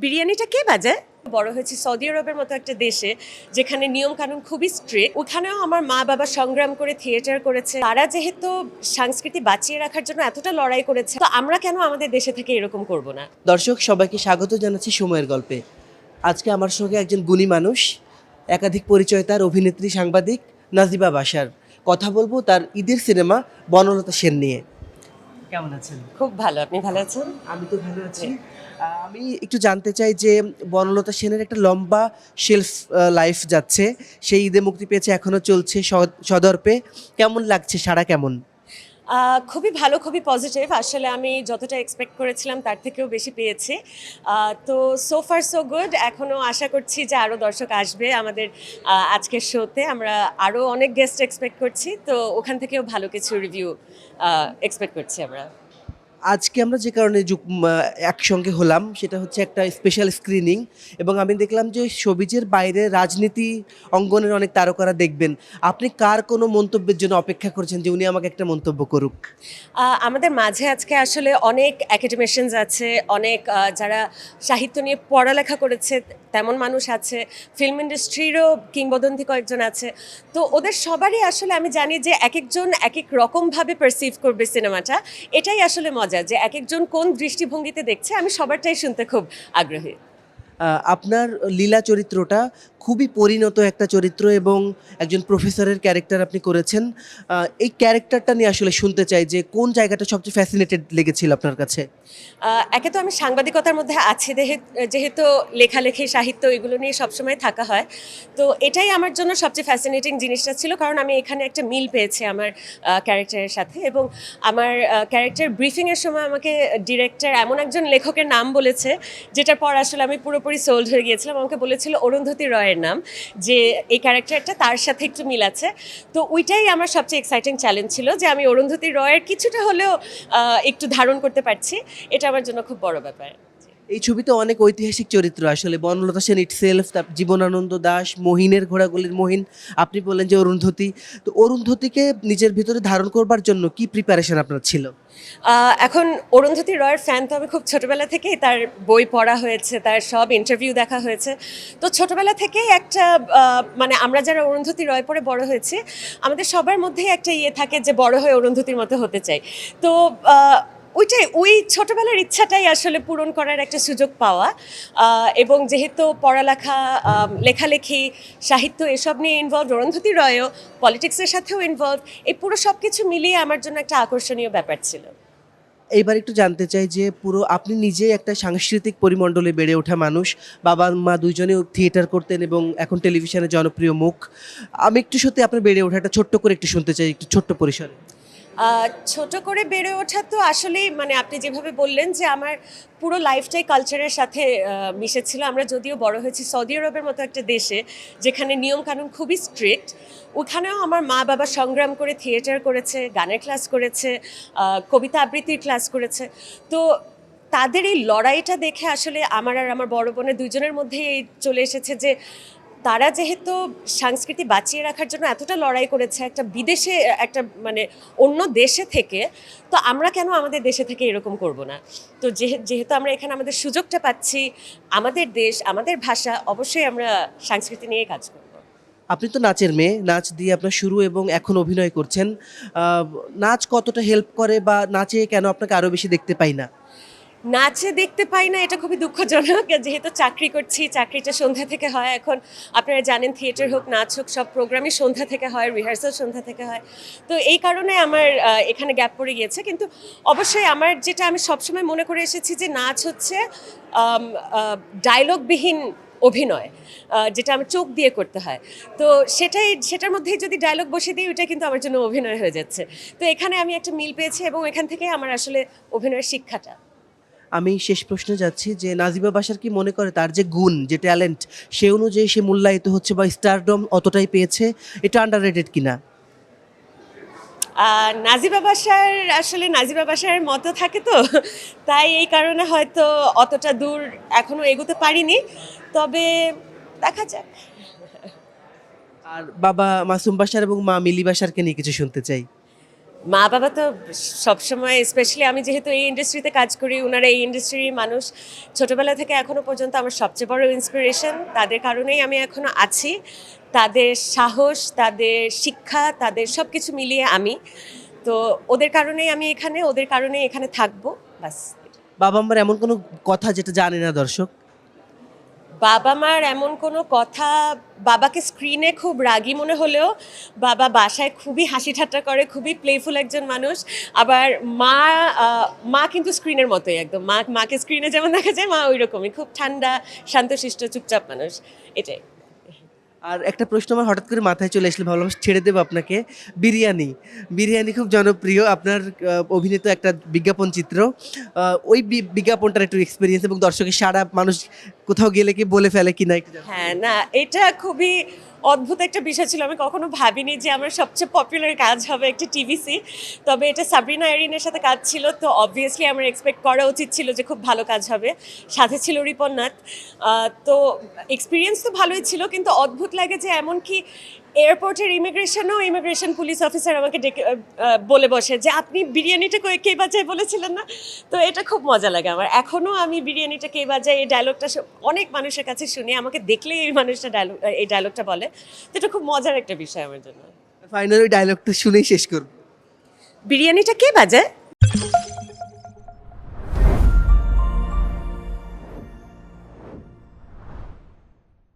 বিরিয়ানিটা কে বাজায়? বড় হয়েছি সৌদি আরবের মতো একটা দেশে যেখানে নিয়ম কানুন খুবই স্ট্রিক্ট। ওখানেও আমার মা বাবা সংগ্রাম করে থিয়েটার করেছে। তারা যেহেতু সংস্কৃতি বাঁচিয়ে রাখার জন্য এতটা লড়াই করেছে, তো আমরা কেন আমাদের দেশে থেকে এরকম করব না? দর্শক সবাইকে স্বাগত জানাচ্ছি সময়ের গল্পে। আজকে আমার সঙ্গে একজন গুণী মানুষ, একাধিক পরিচয় তার, অভিনেত্রী, সাংবাদিক নাজিবা বাশার। কথা বলবো তার ঈদের সিনেমা বনলতা সেন নিয়ে। কেমন আছেন? খুব ভালো, আপনি ভালো আছেন? আমি তো ভালো আছি। আমি একটু জানতে চাই যে বনলতা সেনের একটা লম্বা শেলফ লাইফ যাচ্ছে, সেই ঈদে মুক্তি পেয়েছে, এখনো চলছে সদর্পে। কেমন লাগছে, সাড়া কেমন? খুবই ভালো, খুবই পজিটিভ। আসলে আমি যতটা এক্সপেক্ট করেছিলাম তার থেকেও বেশি পেয়েছি। তো সো ফার সো গুড। এখনও আশা করছি যে আরও দর্শক আসবে আমাদের আজকের শোতে। আমরা আরও অনেক গেস্ট এক্সপেক্ট করছি, তো ওখান থেকেও ভালো কিছু রিভিউ এক্সপেক্ট করছি আমরা। আজকে আমরা যে কারণে একসঙ্গে হলাম সেটা হচ্ছে একটা স্পেশাল স্ক্রিনিং, এবং আমি দেখলাম যে শোবিজের বাইরে রাজনীতি অঙ্গনের অনেক তারকারা দেখবেন। আপনি কার কোনো মন্তব্যের জন্য অপেক্ষা করছেন যে উনি আমাকে একটা মন্তব্য করুক? আমাদের মাঝে আজকে আসলে অনেক অ্যাকাডেমিশিয়ানস আছে, অনেক যারা সাহিত্য নিয়ে পড়ালেখা করেছে তেমন মানুষ আছে, ফিল্ম ইন্ডাস্ট্রিরও কিংবদন্তি কয়েকজন আছে। তো ওদের সবারই আসলে আমি জানি যে এক একজন এক এক রকমভাবে পারসিভ করবে সিনেমাটা। এটাই আসলে মজা, যে এক একজন কোন দৃষ্টিভঙ্গিতে দেখছে। আমি সবারটাই শুনতে খুব আগ্রহী। আপনার লীলা চরিত্রটা খুবই পরিণত একটা চরিত্র, এবং একজন প্রফেসরের ক্যারেক্টার আপনি করেছেন। এই ক্যারেক্টারটা নিয়ে আসলে শুনতে চাই যে কোন জায়গাটা সবচেয়ে ফ্যাসিনেটেড লেগেছিল আপনার কাছে? একে তো আমি সাংবাদিকতার মধ্যে আছি, যেহেতু লেখালেখি সাহিত্য এগুলো নিয়ে সবসময় থাকা হয়, তো এটাই আমার জন্য সবচেয়ে ফ্যাসিনেটিং জিনিসটা ছিল। কারণ আমি এখানে একটা মিল পেয়েছি আমার ক্যারেক্টারের সাথে, এবং আমার ক্যারেক্টার ব্রিফিংয়ের সময় আমাকে ডিরেক্টর এমন একজন লেখকের নাম বলেছে, যেটার পর আসলে আমি পুরোপুরি সোল্ড হয়ে গিয়েছিলাম। আমাকে বলেছিল অরুন্ধতী রয়ের নাম, যে এই ক্যারেক্টারটা তার সাথে একটু মিল আছে। তো ওইটাই আমার সবচেয়ে এক্সাইটিং চ্যালেঞ্জ ছিল, যে আমি অরুন্ধতী রয়ের কিছুটা হলেও একটু ধারণ করতে পারছি। এটা আমার জন্য খুব বড় ব্যাপার। এই ছবিতে অনেক ঐতিহাসিক চরিত্র আসলে, বনলতা সেন ইটসেলফ, তার জীবনানন্দ দাশ, মহিনের ঘোড়াগুলির মহিন, আপনি বললেন যে অরুন্ধতী। তো অরুন্ধতীকে নিজের ভিতরে ধারণ করবার জন্য কি প্রিপারেশন আপনার ছিল? এখন অরুন্ধতী রয়ের ফ্যান তো আমি খুব ছোটোবেলা থেকেই, তার বই পড়া হয়েছে, তার সব ইন্টারভিউ দেখা হয়েছে। তো ছোটোবেলা থেকেই একটা মানে আমরা যারা অরুন্ধতী রয় পড়ে বড় হয়েছি, আমাদের সবার মধ্যেই একটা ইয়ে থাকে যে বড় হয়ে অরুন্ধতীর মতো হতে চাই। তো ওইটাই, ওই ছোটোবেলার ইচ্ছাটাই আসলে পূরণ করার একটা সুযোগ পাওয়া। এবং যেহেতু পড়ালেখা, লেখালেখি, সাহিত্য এসব নিয়ে ইনভলভ, অরুন্ধতী রয়ও পলিটিক্সের সাথেও ইনভলভ, এই পুরো সব কিছু মিলিয়ে আমার জন্য একটা আকর্ষণীয় ব্যাপার ছিল। এইবার একটু জানতে চাই যে পুরো আপনি নিজেই একটা সাংস্কৃতিক পরিমণ্ডলে বেড়ে ওঠা মানুষ, বাবা মা দুইজনেও থিয়েটার করতেন এবং এখন টেলিভিশনে জনপ্রিয় মুখ। আমি একটু সত্যি আপনার বেড়ে ওঠাটা ছোট্ট করে একটু শুনতে চাই, একটু ছোট্ট পরিসরে। ছোট করে বেড়ে ওঠা তো আসলেই, মানে আপনি যেভাবে বললেন যে আমার পুরো লাইফটাই কালচারের সাথে মিশেছিল। আমরা যদিও বড় হয়েছি সৌদি আরবের মতো একটা দেশে যেখানে নিয়ম কানুন খুবই স্ট্রিক্ট, ওখানেও আমার মা বাবা সংগ্রাম করে থিয়েটার করেছে, গানের ক্লাস করেছে, কবিতা আবৃত্তির ক্লাস করেছে। তো তাদের এই লড়াইটা দেখে আসলে আমার আর আমার বড় বোনের দুজনের মধ্যেই এই চলে এসেছে যে তারা যেহেতু সংস্কৃতি বাঁচিয়ে রাখার জন্য এতটা লড়াই করেছে একটা বিদেশে, একটা মানে অন্য দেশে থেকে, তো আমরা কেন আমাদের দেশে থেকে এরকম করব না? তো যেহেতু আমরা এখানে আমাদের সুযোগটা পাচ্ছি, আমাদের দেশ, আমাদের ভাষা, অবশ্যই আমরা সংস্কৃতি নিয়ে কাজ করব। আপনি তো নাচের মেয়ে, নাচ দিয়ে আপনার শুরু এবং এখন অভিনয় করছেন। নাচ কতটা হেল্প করে, বা নাচে কেন আপনাকে আরও বেশি দেখতে পাই না? নাচে দেখতে পাই না, এটা খুবই দুঃখজনক। যেহেতু চাকরি করছি, চাকরিটা সন্ধ্যা থেকে হয়। এখন আপনারা জানেন থিয়েটার হোক, নাচ হোক, সব প্রোগ্রামই সন্ধ্যা থেকে হয়, রিহার্সাল সন্ধ্যা থেকে হয়। তো এই কারণে আমার এখানে গ্যাপ পড়ে গিয়েছে। কিন্তু অবশ্যই আমার যেটা আমি সবসময় মনে করে এসেছি যে নাচ হচ্ছে ডায়লগবিহীন অভিনয়, যেটা আমার চোখ দিয়ে করতে হয়। তো সেটার মধ্যেই যদি ডায়লগ বসিয়ে দিই, ওইটা কিন্তু আমার জন্য অভিনয় হয়ে যাচ্ছে। তো এখানে আমি একটা মিল পেয়েছি, এবং এখান থেকেই আমার আসলে অভিনয়ের শিক্ষাটা। আমি শেষ প্রশ্নে যাচ্ছি যে নাজিবা বাশার কি মনে করে তার যে গুণ, যে ট্যালেন্ট, সে অনুযায়ী সে মূল্যায়িত হচ্ছে বা স্টারডম অতটাই পেয়েছে? এটা আন্ডাররেটেড কিনা? নাজিবা বাসার, আসলে নাজিবা বাসার মতো থাকে তো, তাই এই কারণে হয়তো অতটা দূর এখনো এগোতে পারিনি। তবে দেখা যাক। আর বাবা মাসুম বাশার এবং মা মিলি বাশারকে নিয়ে কিছু শুনতে চাই। মা বাবা তো সবসময়, স্পেশালি আমি যেহেতু এই ইন্ডাস্ট্রিতে কাজ করি, ওনারা এই ইন্ডাস্ট্রির মানুষ, ছোটবেলা থেকে এখনো পর্যন্ত আমার সবচেয়ে বড় ইন্সপিরেশন। তাদের কারণেই আমি এখনো আছি, তাদের সাহস, তাদের শিক্ষা, তাদের সব কিছু মিলিয়ে আমি তো, ওদের কারণেই আমি এখানে, ওদের কারণেই এখানে থাকবো, বাস। বাবা মার এমন কোনো কথা যেটা জানে না দর্শক? বাবা মার এমন কোনো কথা, বাবাকে স্ক্রিনে খুব রাগী মনে হলেও বাবা বাসায় খুবই হাসি ঠাট্টা করে, খুবই প্লেফুল একজন মানুষ। আবার মা মা কিন্তু স্ক্রিনের মতোই একদম, মাকে স্ক্রিনে যেমন দেখা যায় মা ওই রকমই, খুব ঠান্ডা, শান্তশিষ্ট, চুপচাপ মানুষ, এটাই। আর একটা প্রশ্ন আমার হঠাৎ করে মাথায় চলে আসলে ভাবলাম ছেড়ে দেবো আপনাকে। বিরিয়ানি, বিরিয়ানি খুব জনপ্রিয় আপনার, অভিনীত একটা বিজ্ঞাপন চিত্র। ওই বিজ্ঞাপনটার একটু এক্সপিরিয়েন্স এবং দর্শকের সারা, মানুষ কোথাও গেলে কি বলে ফেলে কিনা একটু জানতে চাই। হ্যাঁ, না, এটা খুবই অদ্ভুত একটা বিষয় ছিল। আমি কখনো ভাবিনি যে আমার সবচেয়ে পপুলার কাজ হবে একটা টিভিসি। তবে এটা সাবরিনা আইরিনের সাথে কাজ ছিল, তো অবভিয়াসলি আমার এক্সপেক্ট করা উচিত ছিল যে খুব ভালো কাজ হবে। সাথে ছিল রিপন নাথ। তো এক্সপিরিয়েন্স তো ভালোই ছিল, কিন্তু অদ্ভুত লাগে যে এমনকি এয়ারপোর্টের ইমিগ্রেশন পুলিশ অফিসার আমাকে ডেকে বলে বসে যে আপনি বিরিয়ানিটা কে বাজায় বলেছিলেন না। তো এটা খুব মজা লাগে আমার, এখনও আমি বিরিয়ানিটা কে বাজায় এই ডায়লগটা অনেক মানুষের কাছে শুনি, আমাকে দেখলেই এই মানুষটা এই ডায়লগটা বলে। তো এটা খুব মজার একটা বিষয় আমার জন্য। ফাইনালি ওই ডায়লগটা শুনেই শেষ করবো। বিরিয়ানিটা কে বাজায়?